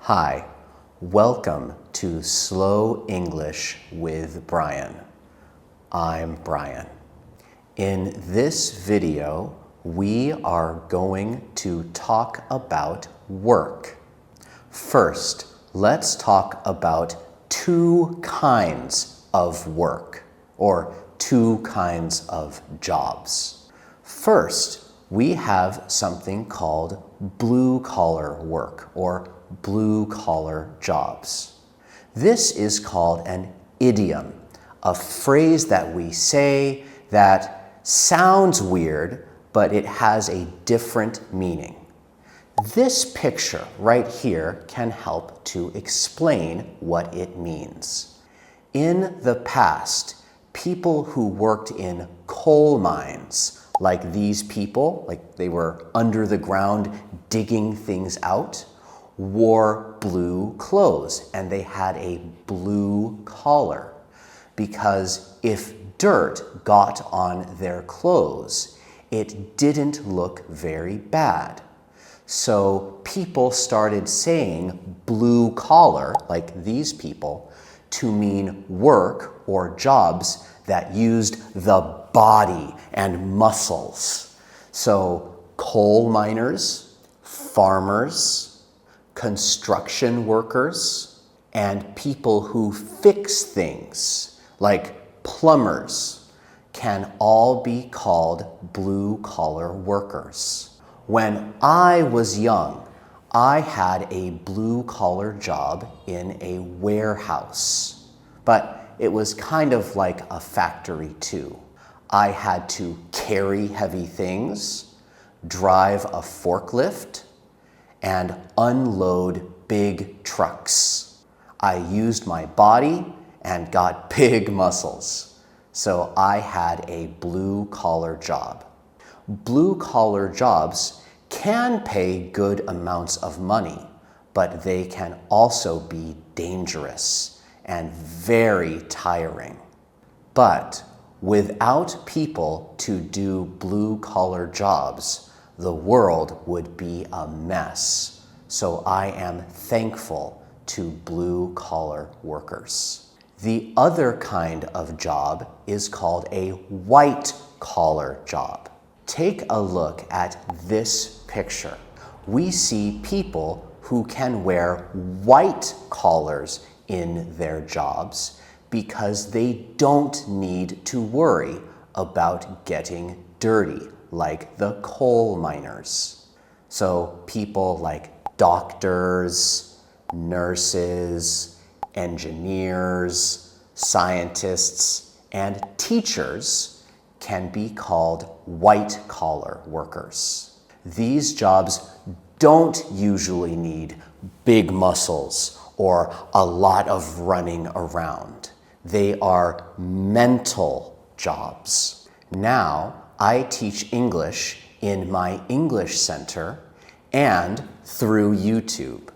Hi, welcome to Slow English with Brian. I'm Brian. In this video, we are going to talk about work. First, let's talk about two kinds of work, or two kinds of jobs. First, we have something called blue-collar work, or blue-collar jobs. This is called an idiom, a phrase that we say that sounds weird, but it has a different meaning. This picture right here can help to explain what it means. In the past, people who worked in coal mines, like these people, like they were under the ground digging things out, wore blue clothes and they had a blue collar because if dirt got on their clothes, it didn't look very bad. So people started saying blue collar, like these people, to mean work or jobs that used the body and muscles. So coal miners, farmers, construction workers, and people who fix things, like plumbers, can all be called blue-collar workers. When I was young, I had a blue-collar job in a warehouse, but it was kind of like a factory too. I had to carry heavy things, drive a forklift, and unload big trucks. I used my body and got big muscles. So I had a blue-collar job. Blue-collar jobs can pay good amounts of money, but they can also be dangerous and very tiring. But without people to do blue-collar jobs, the world would be a mess. So I am thankful to blue-collar workers. The other kind of job is called a white-collar job. Take a look at this picture. We see people who can wear white collars in their jobs because they don't need to worry about getting dirty, like the coal miners. So people like doctors, nurses, engineers, scientists, and teachers can be called white-collar workers. These jobs don't usually need big muscles or a lot of running around. They are mental jobs. Now, I teach English in my English center and through YouTube.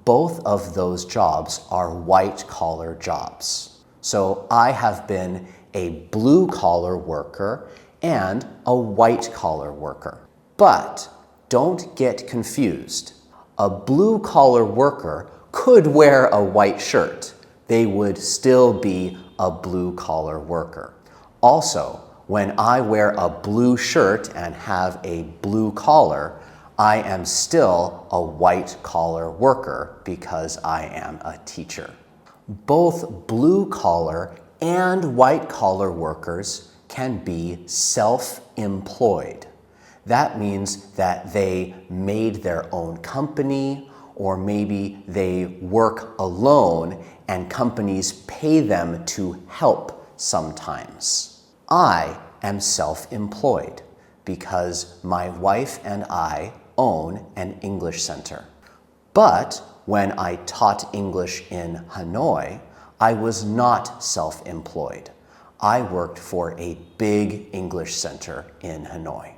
Both of those jobs are white-collar jobs. So I have been a blue-collar worker and a white-collar worker. But don't get confused. A blue-collar worker could wear a white shirt. They would still be a blue-collar worker. Also, when I wear a blue shirt and have a blue collar, I am still a white-collar worker because I am a teacher. Both blue-collar and white-collar workers can be self-employed. That means that they made their own company, or maybe they work alone and companies pay them to help sometimes. I am self-employed because my wife and I own an English center. But when I taught English in Hanoi, I was not self-employed. I worked for a big English center in Hanoi.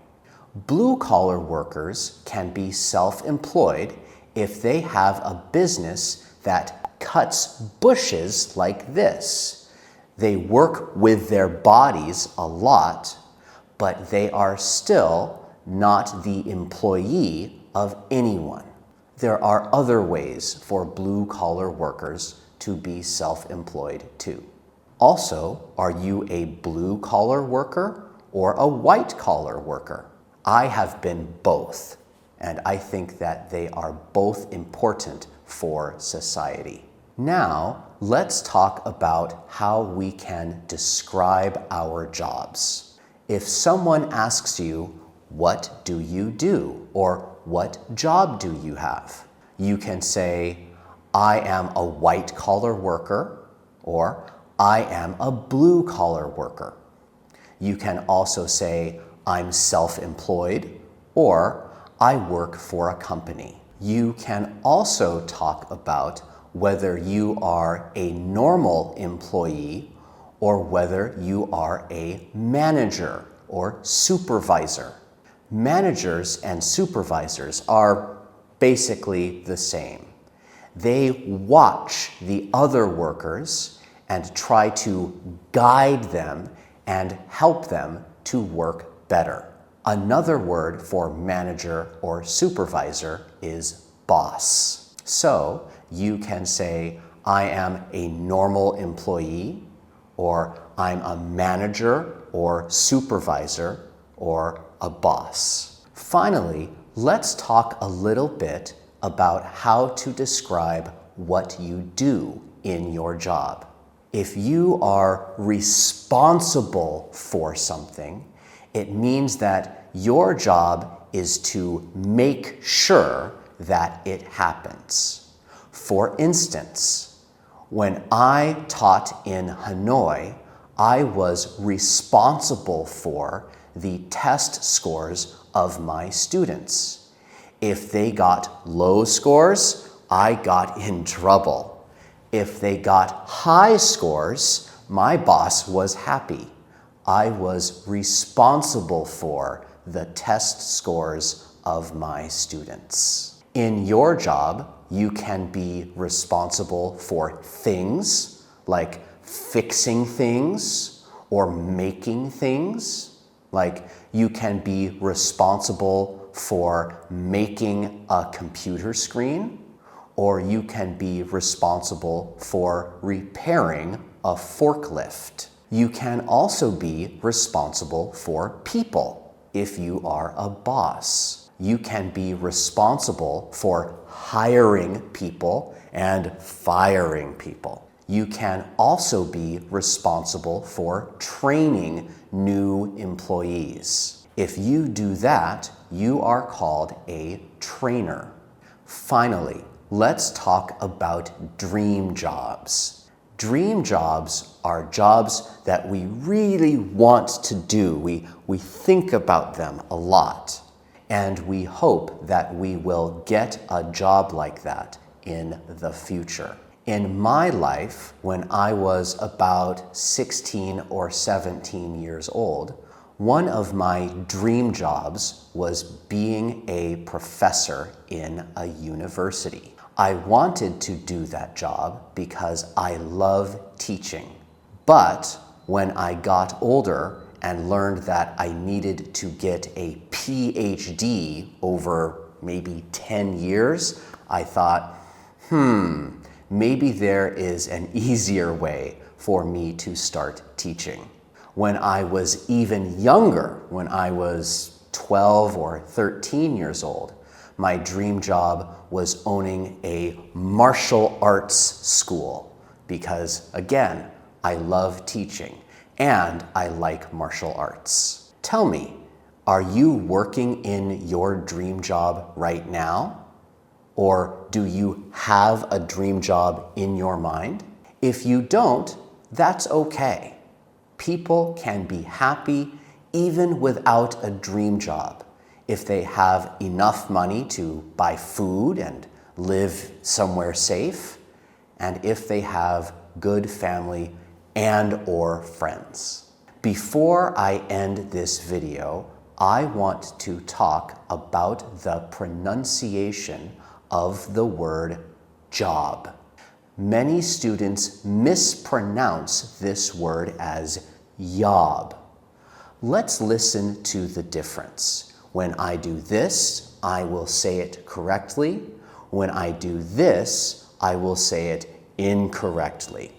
Blue-collar workers can be self-employed if they have a business that cuts bushes like this. They work with their bodies a lot, but they are still not the employee of anyone. There are other ways for blue-collar workers to be self-employed too. Also, are you a blue-collar worker or a white-collar worker? I have been both, and I think that they are both important for society. Now, let's talk about how we can describe our jobs. If someone asks you, "What do you do?" or "What job do you have?" you can say, "I am a white-collar worker," or "I am a blue-collar worker." You can also say, "I'm self-employed," or "I work for a company." You can also talk about whether you are a normal employee or whether you are a manager or supervisor. Managers and supervisors are basically the same. They watch the other workers and try to guide them and help them to work better. Another word for manager or supervisor is boss. So you can say, "I am a normal employee," or "I'm a manager or supervisor," or a boss. Finally, let's talk a little bit about how to describe what you do in your job. If you are responsible for something, it means that your job is to make sure that it happens. For instance, when I taught in Hanoi, I was responsible for the test scores of my students. If they got low scores, I got in trouble. If they got high scores, my boss was happy. I was responsible for the test scores of my students. In your job, you can be responsible for things like fixing things or making things. Like you can be responsible for making a computer screen, or you can be responsible for repairing a forklift. You can also be responsible for people if you are a boss. You can be responsible for hiring people and firing people. You can also be responsible for training new employees. If you do that, you are called a trainer. Finally, let's talk about dream jobs. Dream jobs are jobs that we really want to do. We think about them a lot, and we hope that we will get a job like that in the future. In my life, when I was about 16 or 17 years old, one of my dream jobs was being a professor in a university. I wanted to do that job because I love teaching. But when I got older and learned that I needed to get a PhD over maybe 10 years, I thought, maybe there is an easier way for me to start teaching. When I was even younger, when I was 12 or 13 years old, my dream job was owning a martial arts school because, again, I love teaching and I like martial arts. Tell me, are you working in your dream job right now? Or do you have a dream job in your mind? If you don't, that's okay. People can be happy even without a dream job if they have enough money to buy food and live somewhere safe, and if they have good family and or friends. Before I end this video, I want to talk about the pronunciation of the word job. Many students mispronounce this word as job. Let's listen to the difference. When I do this, I will say it correctly. When I do this, I will say it incorrectly.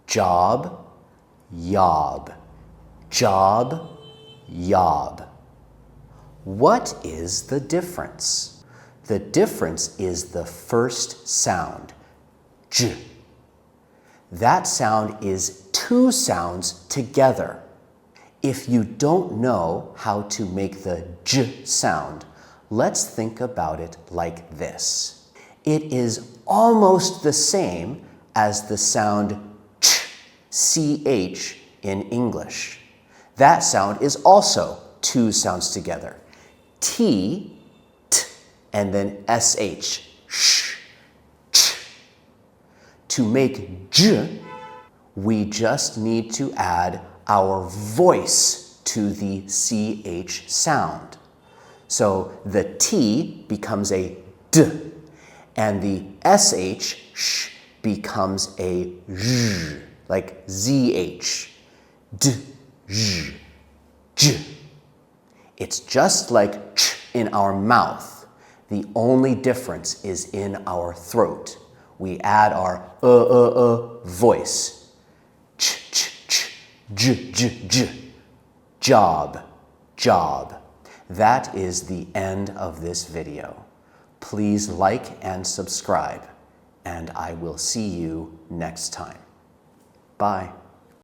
Job, yob. Job, yob. What is the difference? The difference is the first sound, j. That sound is two sounds together. If you don't know how to make the j sound, let's think about it like this. It is almost the same as the sound ch in English. That sound is also two sounds together. T, t, and then sh, sh, ch. To make j, we just need to add our voice to the ch sound. So the T becomes a D, and the sh, sh becomes a zh, like zh, d, zh, j. It's just like ch in our mouth. The only difference is in our throat. We add our voice. Ch, ch, ch, j, j, j. Job, job. That is the end of this video. Please like and subscribe, and I will see you next time. Bye.